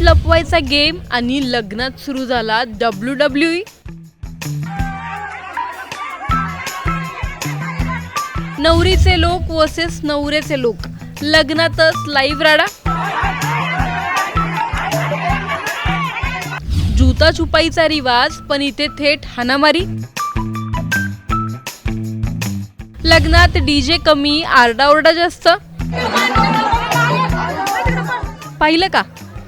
लपवायचा game आणि लग्नात सुरू झाला WWE। नवरीचे लोक वर्सेस नवरेचे लोक, लग्नातच लाईव्ह राडा। जूता छुपाईचा रिवाज पण इथे थेट हाणामारी। लग्नात डीजे कमी, आरडाओरडा जास्त। पाहिलं का,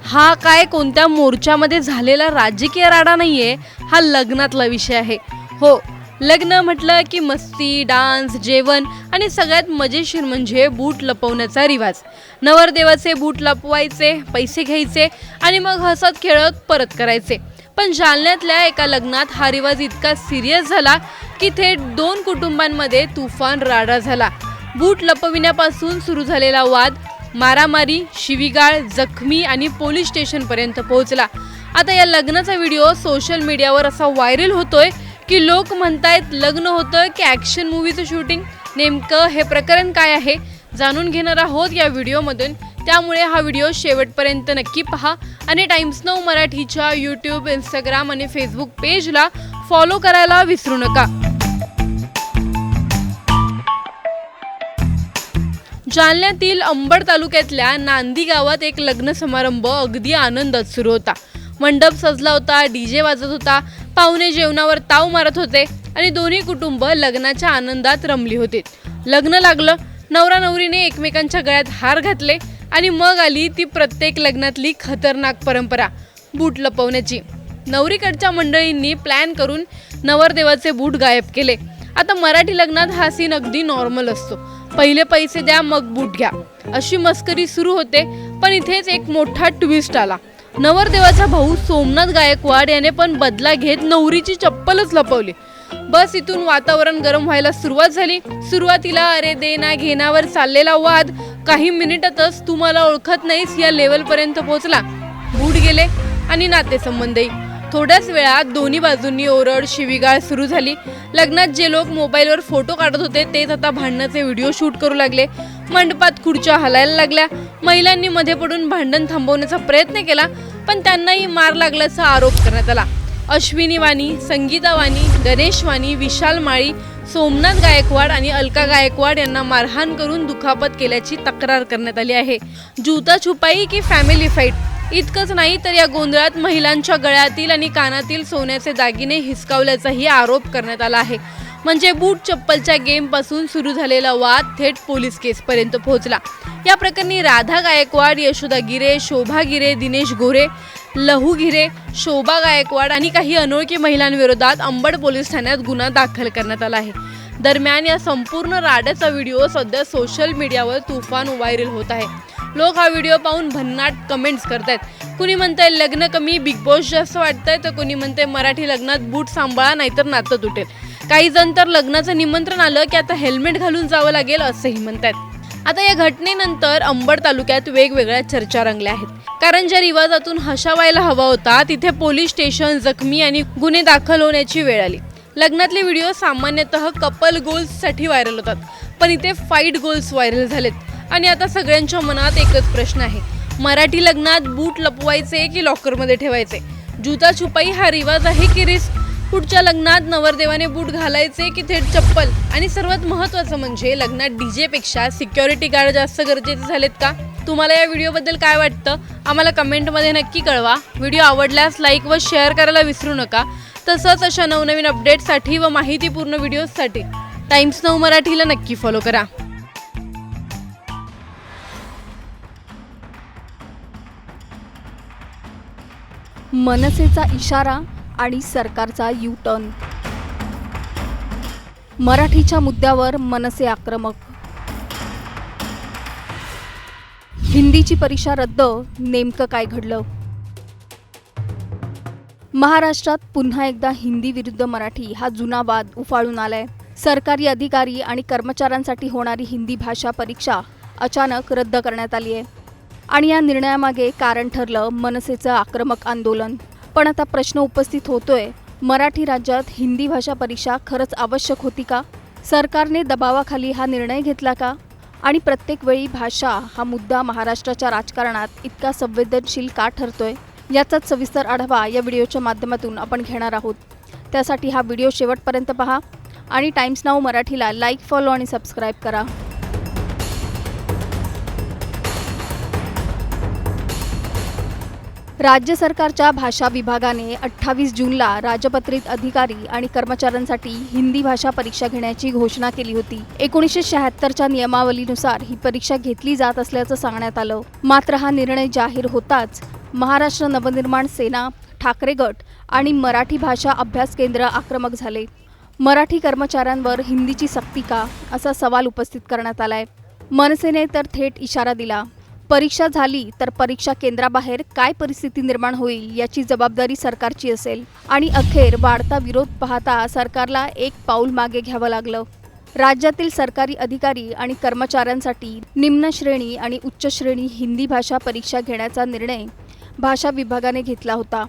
हा काय कोणत्या मोर्चामध्ये झालेला राजकीय राडा नाहीये, हा लग्नातला विषय आहे। हो, लग्न म्हटलं की मस्ती, डान्स, जेवण आणि सगळ्यात मजेशीर म्हणजे बूट लपवण्याचा रिवाज। नवरदेवाचे बूट लपवायचे, पैसे घ्यायचे आणि मग हसत खेळत परत करायचे। पण जालन्यातल्या एका लग्नात हा रिवाज इतका सिरियस झाला की थेट दोन कुटुंबांमध्ये तुफान राडा झाला। बूट लपविण्यापासून सुरू झालेला वाद मारामारी, शिवीगाळ, जखमी आणि पोलीस स्टेशनपर्यंत पोहोचला। आता या लग्नाचा व्हिडिओ सोशल मीडियावर असा व्हायरल होतोय की लोक म्हणतायत लग्न होतं की ॲक्शन मूवीचं शूटिंग। नेमकं हे प्रकरण काय आहे जाणून घेणार आहोत या व्हिडिओमधून, त्यामुळे हा व्हिडिओ शेवटपर्यंत नक्की पहा आणि टाइम्स नाऊ मराठीच्या यूट्यूब, इंस्टाग्राम आणि फेसबुक पेजला फॉलो करायला विसरू नका। जालन्यातील अंबड तालुक्यातल्या नांदी गावात एक लग्न समारंभ अगदी आनंदात सुरू होता। मंडप सजला होता, डीजे वाजत होता, पाहुणे जेवणावर ताव मारत होते आणि दोन्ही कुटुंब लग्नाच्या आनंदात रमली होती। लग्न लागलं, नवरा नवरीने एकमेकांच्या गळ्यात हार घातले आणि मग आली ती प्रत्येक लग्नातली खतरनाक परंपरा, बूट लपवण्याची। नवरीकडच्या मंडळींनी प्लॅन करून नवरदेवाचे बूट गायब केले। आता मराठी लग्नात हा सीन अगदी नॉर्मल असतो, पहिले पैसे द्या मग बूट घ्या, अशी मस्करी सुरू होते। पण इथेच एक मोठा ट्विस्ट आला। नवरदेवाचा भाऊ सोमनाथ गायकवाड याने पण बदला घेत नवरीची चप्पलच लपवली। बस इथून वातावरण गरम व्हायला सुरुवात झाली। सुरुवातीला अरे देना घेण्यावर चाललेला वाद काही मिनिटातच तुम्हाला ओळखत नाहीस या लेवलपर्यंत पोहोचला। बूट गेले आणि नातेसंबंधही। थोड्याच वेळात दोन्ही बाजूंनी ओरड शिवीगाळ सुरू झाली। लग्नात जे लोक मोबाईलवर फोटो काढत होते तेच आता भांडणाचे व्हिडिओ शूट करू लागले। मंडपात खुर्च्या हलायला लागल्या। महिलांनी मध्ये पडून भांडण थांबवण्याचा प्रयत्न केला पण त्यांनाही मार लागल्याचा आरोप करण्यात आला। अश्विनी वाणी, संगीता वाणी, गणेश वाणी, विशाल माळी, सोमनाथ गायकवाड आणि अलका गायकवाड यांना मारहाण करून दुखापत केल्याची तक्रार करण्यात आली आहे। जूता छुपाई की फॅमिली फाईट, इतकंच नाही तर या गोंधळात महिलांच्या गळ्यातील आणि कानातील सोन्याचे दागिने हिसकावल्याचाही आरोप करण्यात आला आहे। म्हणजे बूट चप्पलच्या गेम पासून सुरू झालेला वाद थेट पोलीस केसपर्यंत पोहोचला। या प्रकरणी राधा गायकवाड, यशोदा गिरे, शोभा गिरे, दिनेश गोरे, लहू गिरे, शोभा गायकवाड आणि काही अनोळखी महिलांविरोधात अंबड पोलीस ठाण्यात गुन्हा दाखल करण्यात आला आहे। दरम्यान या संपूर्ण राड्याचा व्हिडिओ सध्या सोशल मीडियावर तुफान व्हायरल होत आहे। लोक हा व्हिडिओ पाहून भन्नाट कमेंट्स करतायत। कुणी म्हणतंय लग्न कमी, बिग बॉस जास्त वाटतंय, तर कुणी म्हणतंय मराठी लग्नात बूट सांभाळा नाहीतर नातं तुटेल। काही जण तर लग्नाचं निमंत्रण आलं की आता हेल्मेट घालून जावं लागेल असंही म्हणतायत। आता या घटनेनंतर अंबड तालुक्यात वेगवेगळ्या चर्चा रंगल्या आहेत, कारण ज्या रिवाजातून हशा व्हायला हवा होता तिथे पोलीस स्टेशन, जखमी आणि गुन्हे दाखल होण्याची वेळ आली। लग्नातले व्हिडिओ सामान्यतः कपल गोल्ससाठी व्हायरल होतात, पण इथे फाईट गोल्स व्हायरल झालेत। आणि आता सगळ्यांच्या मनात एकच प्रश्न आहे, मराठी लग्नात बूट लपवायचे की लॉकरमध्ये ठेवायचे? जूता छुपाई हा रिवाज आहे की रिस्क? पुढच्या लग्नात नवरदेवाने बूट घालायचे की थेट चप्पल? आणि सर्वात महत्त्वाचं म्हणजे लग्नात डीजे पेक्षा सिक्युरिटी गार्ड जास्त गरजेचे झालेत का? तुम्हाला या व्हिडिओबद्दल काय वाटतं आम्हाला कमेंटमध्ये नक्की कळवा। व्हिडिओ आवडल्यास लाईक व शेअर करायला विसरू नका। तसंच अशा नवनवीन अपडेट्ससाठी व माहितीपूर्ण व्हिडिओजसाठी टाइम्स नाऊ मराठीला नक्की फॉलो करा। मनसेचा इशारा आणि सरकारचा यू टर्न, मराठीच्या मुद्द्यावर मनसे आक्रमक। हिंदीची परीक्षा रद्द, नेमकं काय घडलं? महाराष्ट्रात पुन्हा एकदा हिंदी विरुद्ध मराठी हा जुना वाद उफाळून आलाय। सरकारी अधिकारी आणि कर्मचाऱ्यांसाठी होणारी हिंदी भाषा परीक्षा अचानक रद्द करण्यात आली आहे आणि या निर्णयामागे कारण ठरलं मनसेचं आक्रमक आंदोलन। पण आता प्रश्न उपस्थित होतोय, मराठी राज्यात हिंदी भाषा परीक्षा खरंच आवश्यक होती का? सरकारने दबावाखाली हा निर्णय घेतला का? आणि प्रत्येक वेळी भाषा हा मुद्दा महाराष्ट्राच्या राजकारणात इतका संवेदनशील का ठरतोय? याचाच सविस्तर आढावा या व्हिडिओच्या माध्यमातून आपण घेणार आहोत. त्यासाठी हा व्हिडिओ शेवटपर्यंत पहा आणि टाइम्स नाऊ मराठीला लाईक, फॉलो आणि सबस्क्राईब करा. राज्य सरकारच्या भाषा विभागाने 28 जूनला राजपत्रित अधिकारी आणि कर्मचाऱ्यांसाठी हिंदी भाषा परीक्षा घेण्याची घोषणा केली होती. 1976च्या नियमावलीनुसार ही परीक्षा घेतली जात असल्याचं सांगण्यात आलं. मात्र हा निर्णय जाहीर होताच महाराष्ट्र नवनिर्माण सेना, ठाकरे गट आणि मराठी भाषा अभ्यास केंद्र आक्रमक झाले. मराठी कर्मचाऱ्यांवर हिंदीची सक्ती का, असा सवाल उपस्थित करण्यात आलाय. मनसेने तर थेट इशारा दिला, परीक्षा झाली तर परीक्षा केंद्राबाहेर काय परिस्थिती निर्माण होईल याची जबाबदारी सरकारची असेल. आणि अखेर वाढता विरोध पाहता सरकारला एक पाऊल मागे घ्यावं लागलं. राज्यातील सरकारी अधिकारी आणि कर्मचाऱ्यांसाठी निम्न श्रेणी आणि उच्च श्रेणी हिंदी भाषा परीक्षा घेण्याचा निर्णय भाषा विभागाने घेतला होता.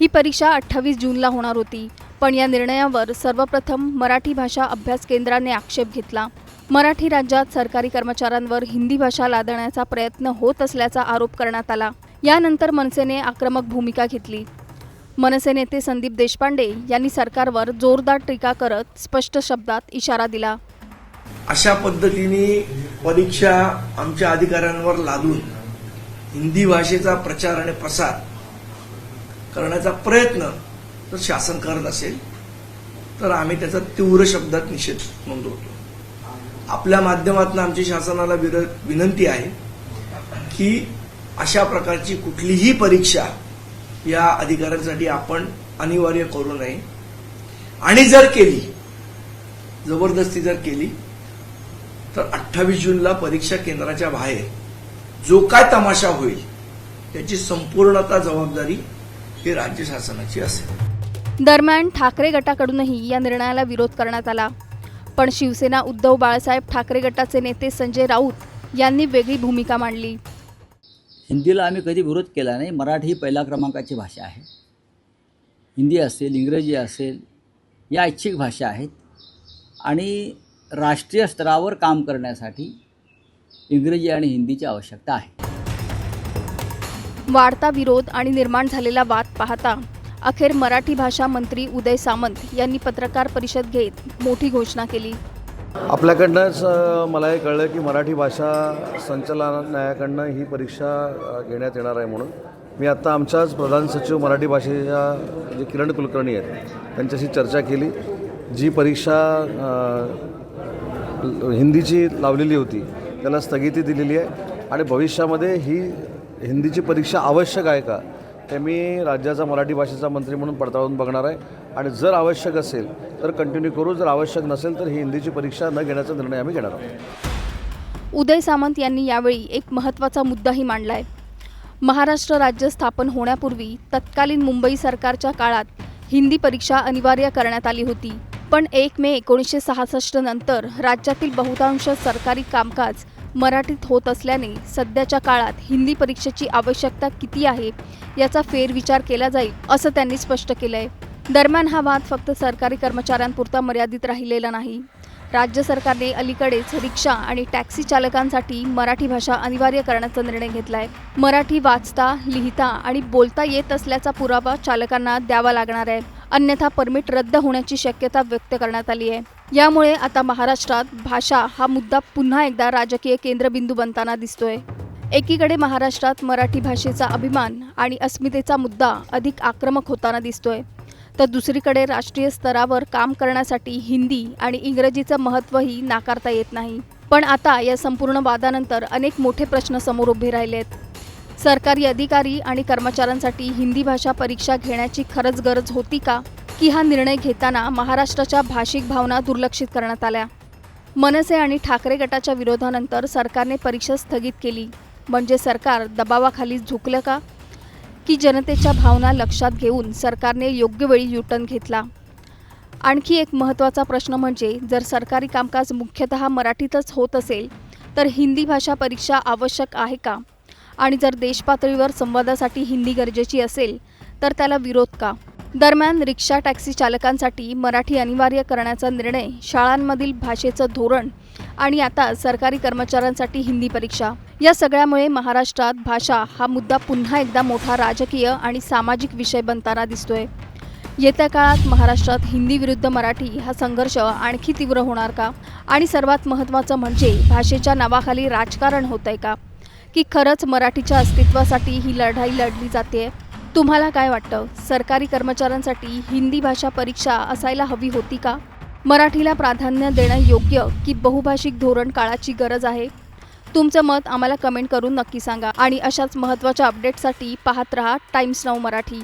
ही परीक्षा 28 जूनला होणार होती, पण या निर्णयावर सर्वप्रथम मराठी भाषा अभ्यास केंद्राने आक्षेप घेतला. मराठी राज्यात सरकारी कर्मचाऱ्यांवर हिंदी भाषा लादण्याचा प्रयत्न होत असल्याचा आरोप करण्यात आला. यानंतर मनसेने आक्रमक भूमिका घेतली. मनसे नेते संदीप देशपांडे यांनी सरकारवर जोरदार टीका करत स्पष्ट शब्दात इशारा दिला. अशा पद्धतीने परीक्षा आमच्या अधिकाऱ्यांवर लादून हिंदी भाषेचा प्रचार आणि प्रसार करण्याचा प्रयत्न जर शासन करत असेल तर आम्ही त्याचा तीव्र शब्दात निषेध नोंदवतो. आपल्या माध्यमातून आमची शासनाला विनंती आहे की अशा प्रकारची कुठलीही परीक्षा या अधिकाऱ्यांसाठी आपण अनिवार्य करू नये. आणि जर केली, जबरदस्ती जर केली, तर 28 जूनला परीक्षा केंद्राच्या बाहेर जो काय तमाशा होईल त्याची संपूर्णतः जबाबदारी ही राज्य शासनाची असेल. दरम्यान ठाकरे गटाकडूनही या निर्णयाला विरोध करण्यात आला. पण शिवसेना उद्धव बाळासाहेब ठाकरे गटाचे नेते संजय राऊत यांनी वेगळी भूमिका मांडली. हिंदीला आम्ही कधी विरोध केला नाही. मराठी ही पहिल्या क्रमांकाची भाषा आहे. हिंदी असेल, इंग्रजी असेल, या ऐच्छिक भाषा आहेत आणि राष्ट्रीय स्तरावर काम करण्यासाठी इंग्रजी आणि हिंदीची आवश्यकता आहे. वाढता विरोध आणि निर्माण झालेला वाद पाहता अखेर मराठी भाषा मंत्री उदय सामंत यांनी पत्रकार परिषद घेत मोठी घोषणा केली. आपल्याकडनंच मला हे कळलं की मराठी भाषा संचालनालयाकडनं ही परीक्षा घेण्यात येणार आहे म्हणून. मी आत्ता आमच्याच प्रधान सचिव मराठी भाषेच्या जे किरण कुलकर्णी आहेत त्यांच्याशी चर्चा केली. जी परीक्षा हिंदीची लावलेली होती त्याला स्थगिती दिलेली आहे आणि भविष्यामध्ये ही हिंदीची परीक्षा आवश्यक आहे का ते मी राज्याचा मराठी भाषेचा मंत्री म्हणून पडताळून बघणार आहे. आणि जर आवश्यक असेल तर कंटिन्यू करू, जर आवश्यक नसेल तर ही हिंदीची परीक्षा न घेण्याचा निर्णय आम्ही घेणार आहोत. उदय सामंत यांनी यावेळी एक महत्त्वाचा मुद्दाही मांडलाय. महाराष्ट्र राज्य स्थापन होण्यापूर्वी तत्कालीन मुंबई सरकारच्या काळात हिंदी परीक्षा अनिवार्य करण्यात आली होती. पण 1 मे 1966 नंतर राज्यातील बहुतांश सरकारी कामकाज मराठीत होत असल्याने सध्याच्या काळात हिंदी परीक्षेची आवश्यकता किती आहे याचा फेरविचार केला जाईल, असं त्यांनी स्पष्ट केलंय. दरम्यान हा वाद फक्त सरकारी कर्मचाऱ्यांपुरता मर्यादित राहिलेला नाही. राज्य सरकारने अलीकडेच रिक्षा आणि टॅक्सी चालकांसाठी मराठी भाषा अनिवार्य करण्याचा निर्णय घेतलाय. मराठी वाचता, लिहिता आणि बोलता येत असल्याचा पुरावा चालकांना द्यावा लागणार आहे, अन्यथा परमिट रद्द होण्याची शक्यता व्यक्त करण्यात आली आहे. यामुळे आता महाराष्ट्रात भाषा हा मुद्दा पुन्हा एकदा राजकीय केंद्रबिंदू बनताना दिसतोय. एकीकडे महाराष्ट्रात मराठी भाषेचा अभिमान आणि अस्मितेचा मुद्दा अधिक आक्रमक होताना दिसतोय, तर दुसरीकडे राष्ट्रीय स्तरावर काम करण्यासाठी हिंदी आणि इंग्रजीचं महत्त्वही नाकारता येत नाही. पण आता या संपूर्ण वादानंतर अनेक मोठे प्रश्न समोर उभे राहिलेत. सरकारी अधिकारी आणि कर्मचाऱ्यांसाठी हिंदी भाषा परीक्षा घेण्याची खरंच गरज होती का, की हा निर्णय घेताना महाराष्ट्राच्या भाषिक भावना दुर्लक्षित करण्यात आल्या? मनसे आणि ठाकरे गटाच्या विरोधानंतर सरकारने परीक्षा स्थगित केली, म्हणजे सरकार दबावाखाली झुकलं का, की जनतेच्या भावना लक्षात घेऊन सरकारने योग्य वेळी युटर्न घेतला? आणखी एक महत्त्वाचा प्रश्न म्हणजे जर सरकारी कामकाज मुख्यतः मराठीतच होत असेल तर हिंदी भाषा परीक्षा आवश्यक आहे का? आणि जर देशपातळीवर संवादासाठी हिंदी गरजेची असेल तर त्याला विरोध का? दरम्यान रिक्षा टॅक्सी चालकांसाठी मराठी अनिवार्य करण्याचा निर्णय शाळांमधील भाषेचं धोरण आणि आता सरकारी कर्मचाऱ्यांसाठी हिंदी परीक्षा. या सगळ्यामुळे महाराष्ट्रात भाषा हा मुद्दा पुन्हा एकदा मोठा राजकीय आणि सामाजिक विषय बनताना दिसतोय. येत्या काळात महाराष्ट्रात हिंदी विरुद्ध मराठी हा संघर्ष आणखी तीव्र होणार का? आणि सर्वात महत्त्वाचं म्हणजे भाषेच्या नावाखाली राजकारण होतंय का? की खरंच मराठीच्या अस्तित्वासाठी ही लढाई लढली जाते? तुम्हाला काय वाटतं? सरकारी कर्मचाऱ्यांसाठी हिंदी भाषा परीक्षा असायला हवी होती का? मराठीला प्राधान्य देणं योग्य की बहुभाषिक धोरण काळाची गरज आहे? तुमचं मत आम्हाला कमेंट करून नक्की सांगा आणि अशाच महत्त्वाच्या अपडेटसाठी पाहत रहा टाइम्स नाऊ मराठी.